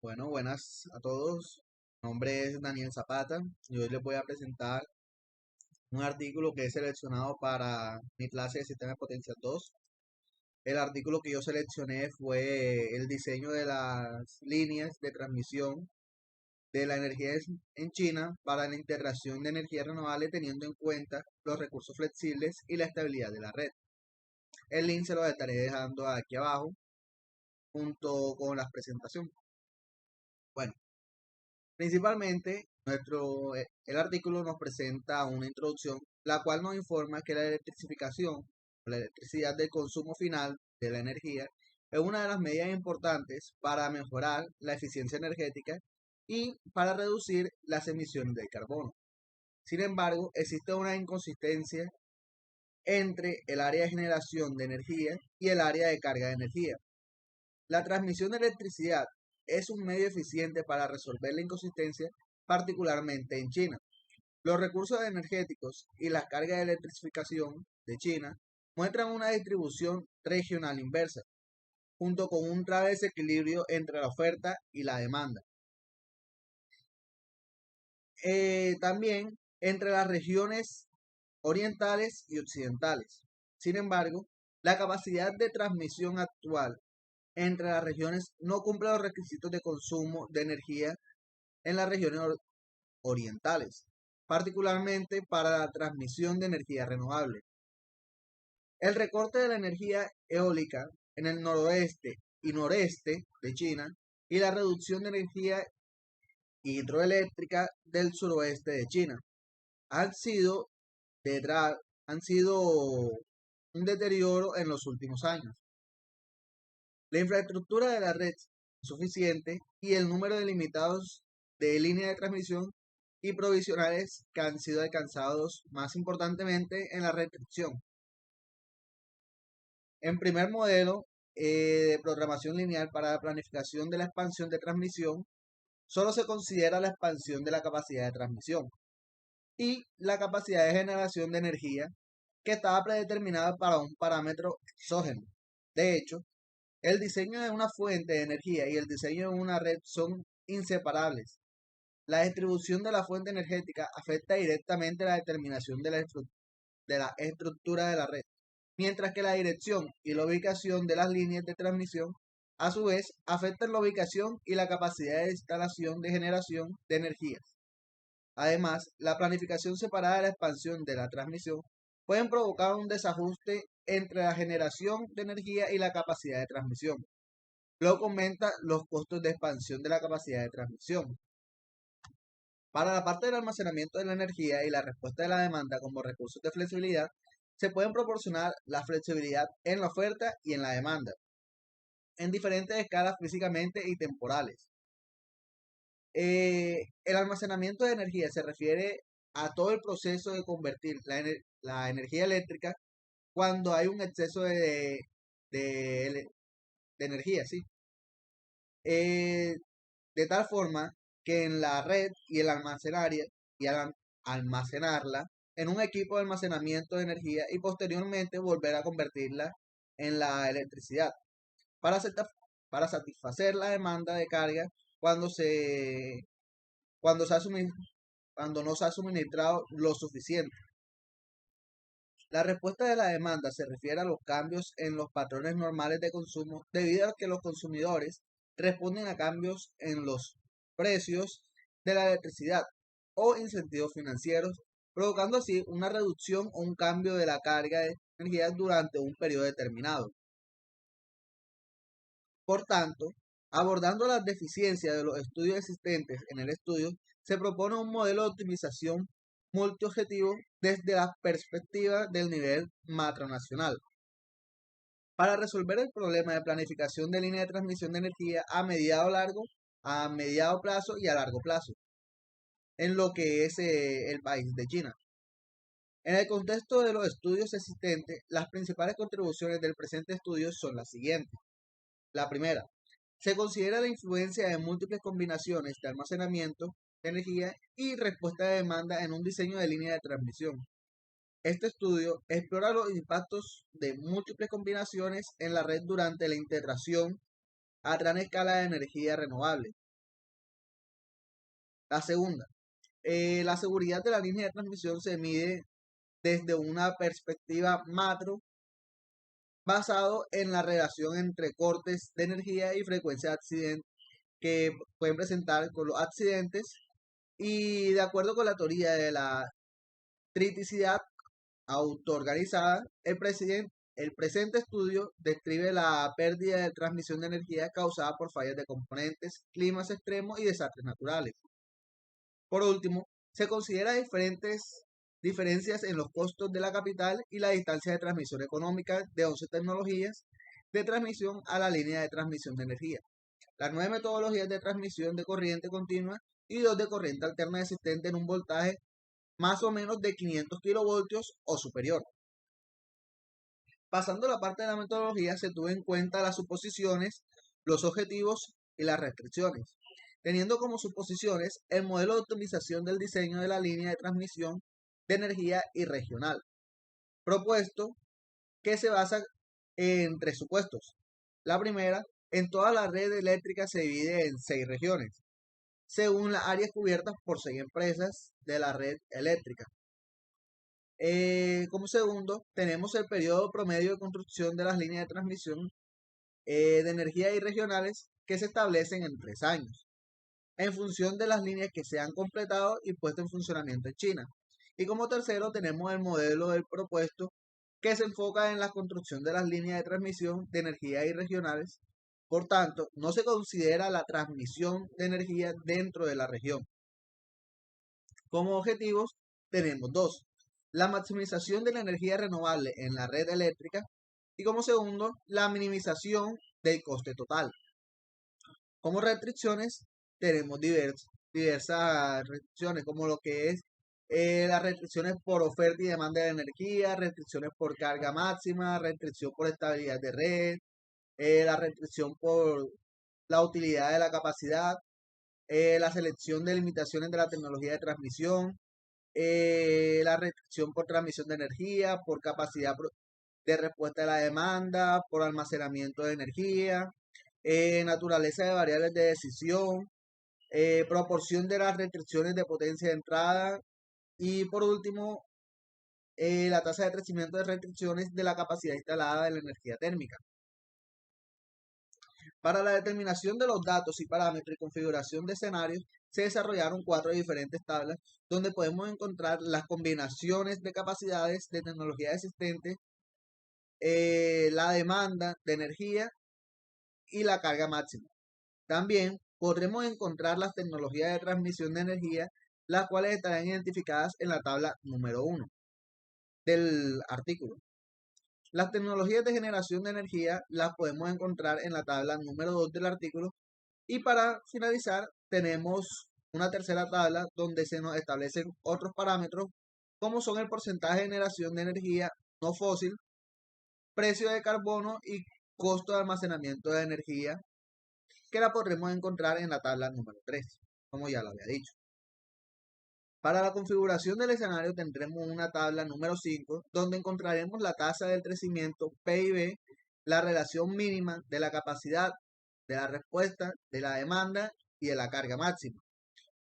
Bueno, buenas a todos. Mi nombre es Daniel Zapata y hoy les voy a presentar un artículo que he seleccionado para mi clase de Sistema de Potencia 2. El artículo que yo seleccioné fue el diseño de las líneas de transmisión de la energía en China para la integración de energía renovable teniendo en cuenta los recursos flexibles y la estabilidad de la red. El link se lo estaré dejando aquí abajo junto con la presentación. Bueno. Principalmente, el artículo nos presenta una introducción, la cual nos informa que la electrificación, la electricidad del consumo final de la energía, es una de las medidas importantes para mejorar la eficiencia energética y para reducir las emisiones de carbono. Sin embargo, existe una inconsistencia entre el área de generación de energía y el área de carga de energía. La transmisión de electricidad es un medio eficiente para resolver la inconsistencia, particularmente en China. Los recursos energéticos y las cargas de electrificación de China muestran una distribución regional inversa, junto con un grave desequilibrio entre la oferta y la demanda. También entre las regiones orientales y occidentales. Sin embargo, la capacidad de transmisión actual entre las regiones no cumple los requisitos de consumo de energía en las regiones orientales, particularmente para la transmisión de energía renovable. El recorte de la energía eólica en el noroeste y noreste de China y la reducción de energía hidroeléctrica del suroeste de China han sido, han sido un deterioro en los últimos años. La infraestructura de la red es suficiente y el número de limitados de líneas de transmisión y provisionales que han sido alcanzados más importantemente en la restricción. En primer modelo de programación lineal para la planificación de la expansión de transmisión, solo se considera la expansión de la capacidad de transmisión y la capacidad de generación de energía que estaba predeterminada para un parámetro exógeno. De hecho, el diseño de una fuente de energía y el diseño de una red son inseparables. La distribución de la fuente energética afecta directamente la determinación de la estructura de la red, mientras que la dirección y la ubicación de las líneas de transmisión, a su vez, afectan la ubicación y la capacidad de instalación de generación de energías. Además, la planificación separada de la expansión de la transmisión pueden provocar un desajuste entre la generación de energía y la capacidad de transmisión. Luego aumenta los costos de expansión de la capacidad de transmisión. Para la parte del almacenamiento de la energía y la respuesta de la demanda como recursos de flexibilidad, se pueden proporcionar la flexibilidad en la oferta y en la demanda, en diferentes escalas físicamente y temporales. El almacenamiento de energía se refiere a todo el proceso de convertir la energía eléctrica cuando hay un exceso de energía, ¿sí? Eh, de tal forma que en la red y el almacenarla en un equipo de almacenamiento de energía y posteriormente volver a convertirla en la electricidad para, para satisfacer la demanda de carga cuando cuando se ha cuando no se ha suministrado lo suficiente. La respuesta de la demanda se refiere a los cambios en los patrones normales de consumo debido a que los consumidores responden a cambios en los precios de la electricidad o incentivos financieros, provocando así una reducción o un cambio de la carga de energía durante un periodo determinado. Por tanto, abordando las deficiencias de los estudios existentes en el estudio, se propone un modelo de optimización multiobjetivo desde la perspectiva del nivel macronacional para resolver el problema de planificación de líneas de transmisión de energía a mediado plazo y a largo plazo en lo que es el país de China. En el contexto de los estudios existentes, las principales contribuciones del presente estudio son las siguientes. La primera, se considera la influencia de múltiples combinaciones de almacenamiento de energía y respuesta de demanda en un diseño de línea de transmisión. Este estudio explora los impactos de múltiples combinaciones en la red durante la integración a gran escala de energía renovable. La segunda, la seguridad de la línea de transmisión se mide desde una perspectiva macro basado en la relación entre cortes de energía y frecuencia de accidentes que pueden presentar con los accidentes y de acuerdo con la teoría de la criticidad autoorganizada, el presente estudio describe la pérdida de transmisión de energía causada por fallas de componentes, climas extremos y desastres naturales. Por último, se considera diferencias en los costos de la capital y la distancia de transmisión económica de 11 tecnologías de transmisión a la línea de transmisión de energía. Las 9 metodologías de transmisión de corriente continua y 2 de corriente alterna existente en un voltaje más o menos de 500 kilovoltios o superior. Pasando a la parte de la metodología, se tuvo en cuenta las suposiciones, los objetivos y las restricciones, teniendo como suposiciones el modelo de optimización del diseño de la línea de transmisión de energía y regional, propuesto que se basa en tres supuestos. La primera, en toda la red eléctrica se divide en 6 regiones, según las áreas cubiertas por 6 empresas de la red eléctrica. Como segundo, tenemos el periodo promedio de construcción de las líneas de transmisión de energía y regionales que se establecen en 3 años, en función de las líneas que se han completado y puesto en funcionamiento en China. Y como tercero, tenemos el modelo del propuesto que se enfoca en la construcción de las líneas de transmisión de energía y regionales. Por tanto, no se considera la transmisión de energía dentro de la región. Como objetivos, tenemos dos: la maximización de la energía renovable en la red eléctrica y como segundo, la minimización del coste total. Como restricciones, tenemos diversas restricciones, como lo que es las restricciones por oferta y demanda de energía, restricciones por carga máxima, restricción por estabilidad de red, la restricción por la utilidad de la capacidad, la selección de limitaciones de la tecnología de transmisión, la restricción por transmisión de energía, por capacidad de respuesta a la demanda, por almacenamiento de energía, naturaleza de variables de decisión, proporción de las restricciones de potencia de entrada y por último, la tasa de crecimiento de restricciones de la capacidad instalada de la energía térmica. Para la determinación de los datos y parámetros y configuración de escenarios, se desarrollaron 4 diferentes tablas donde podemos encontrar las combinaciones de capacidades de tecnología existente, la demanda de energía y la carga máxima. También podremos encontrar las tecnologías de transmisión de energía, las cuales estarán identificadas en la tabla número 1 del artículo. Las tecnologías de generación de energía las podemos encontrar en la tabla número 2 del artículo. Y para finalizar, tenemos una tercera tabla donde se nos establecen otros parámetros, como son el porcentaje de generación de energía no fósil, precio de carbono y costo de almacenamiento de energía, que la podremos encontrar en la tabla número 3, como ya lo había dicho. Para la configuración del escenario tendremos una tabla número 5, donde encontraremos la tasa del crecimiento PIB, la relación mínima de la capacidad, de la respuesta, de la demanda y de la carga máxima,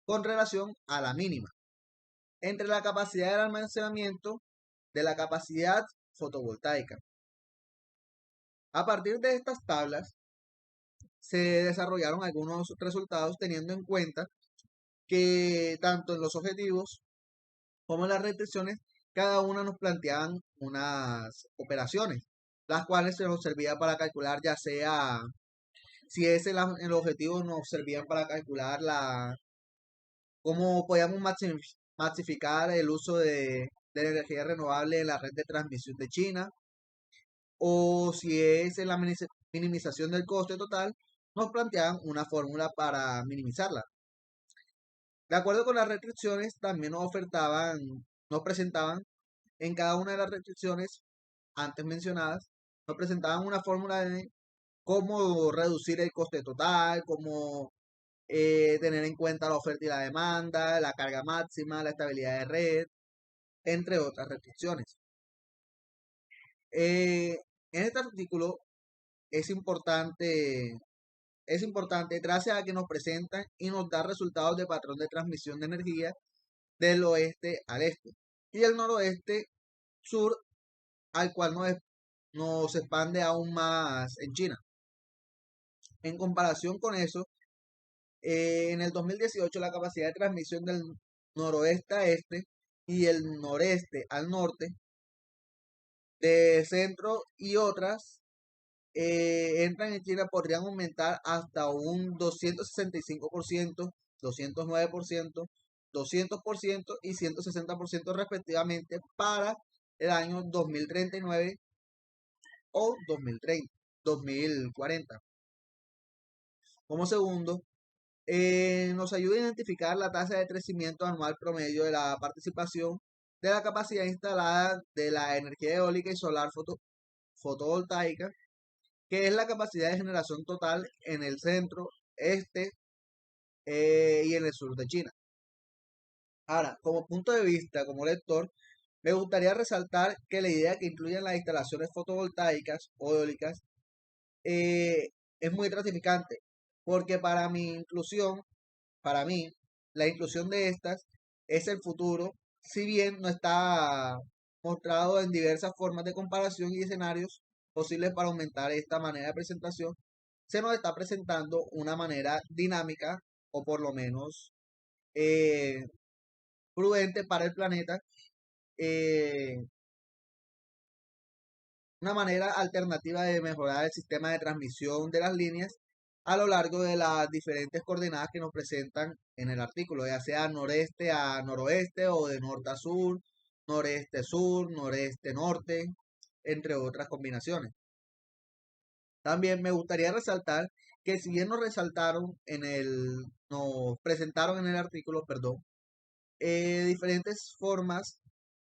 con relación a la mínima, entre la capacidad de almacenamiento de la capacidad fotovoltaica. A partir de estas tablas se desarrollaron algunos resultados teniendo en cuenta que tanto en los objetivos como en las restricciones, cada una nos planteaban unas operaciones, las cuales se nos servían para calcular, ya sea, si es el objetivo, nos servían para calcular cómo podíamos maxificar el uso de la energía renovable en la red de transmisión de China, o si es en la minimización del coste total, nos planteaban una fórmula para minimizarla. De acuerdo con las restricciones, también nos presentaban en cada una de las restricciones antes mencionadas, nos presentaban una fórmula de cómo reducir el coste total, cómo tener en cuenta la oferta y la demanda, la carga máxima, la estabilidad de red, entre otras restricciones. En este artículo es importante es importante gracias a que nos presentan y nos da resultados de patrón de transmisión de energía del oeste al este y del noroeste sur, al cual nos expande aún más en China. En comparación con eso, en el 2018 la capacidad de transmisión del noroeste a este y el noreste al norte, de centro y otras, entran en China podrían aumentar hasta un 265%, 209%, 200% y 160% respectivamente para el año 2039 o 2030, 2040. Como segundo, nos ayuda a identificar la tasa de crecimiento anual promedio de la participación de la capacidad instalada de la energía eólica y solar fotovoltaica, que es la capacidad de generación total en el centro, este y en el sur de China. Ahora, como punto de vista, como lector, me gustaría resaltar que la idea que incluyen las instalaciones fotovoltaicas o eólicas eh, es muy gratificante, porque para mí, la inclusión de estas es el futuro, si bien no está mostrado en diversas formas de comparación y escenarios posibles para aumentar esta manera de presentación, se nos está presentando una manera dinámica o por lo menos eh, prudente para el planeta, eh, una manera alternativa de mejorar el sistema de transmisión de las líneas a lo largo de las diferentes coordenadas que nos presentan en el artículo, ya sea noreste a noroeste o de norte a sur, noreste sur, noreste norte, entre otras combinaciones. También me gustaría resaltar que si bien nos presentaron en el artículo, perdón, diferentes formas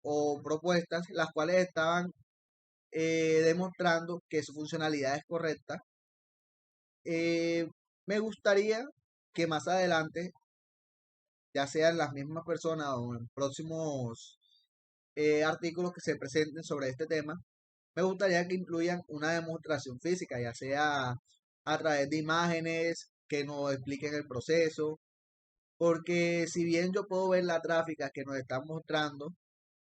o propuestas, las cuales estaban demostrando que su funcionalidad es correcta. Eh, Me gustaría que más adelante, ya sean las mismas personas o en próximos artículos que se presenten sobre este tema, me gustaría que incluyan una demostración física, ya sea a través de imágenes que nos expliquen el proceso, porque si bien yo puedo ver la gráfica que nos están mostrando,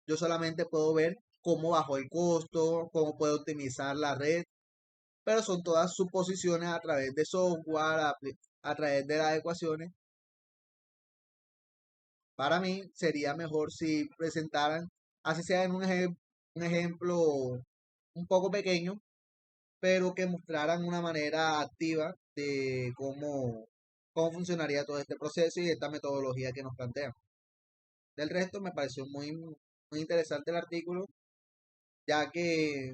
yo solamente puedo ver cómo bajó el costo, cómo puedo optimizar la red, pero son todas suposiciones a través de software, a través de las ecuaciones. Para mí sería mejor si presentaran, así sea en un ejemplo un poco pequeño, pero que mostraran una manera activa de cómo funcionaría todo este proceso y esta metodología que nos plantean. Del resto me pareció muy interesante el artículo, ya que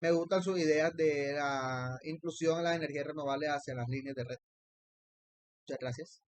me gustan sus ideas de la inclusión de las energías renovables hacia las líneas de red. Muchas gracias.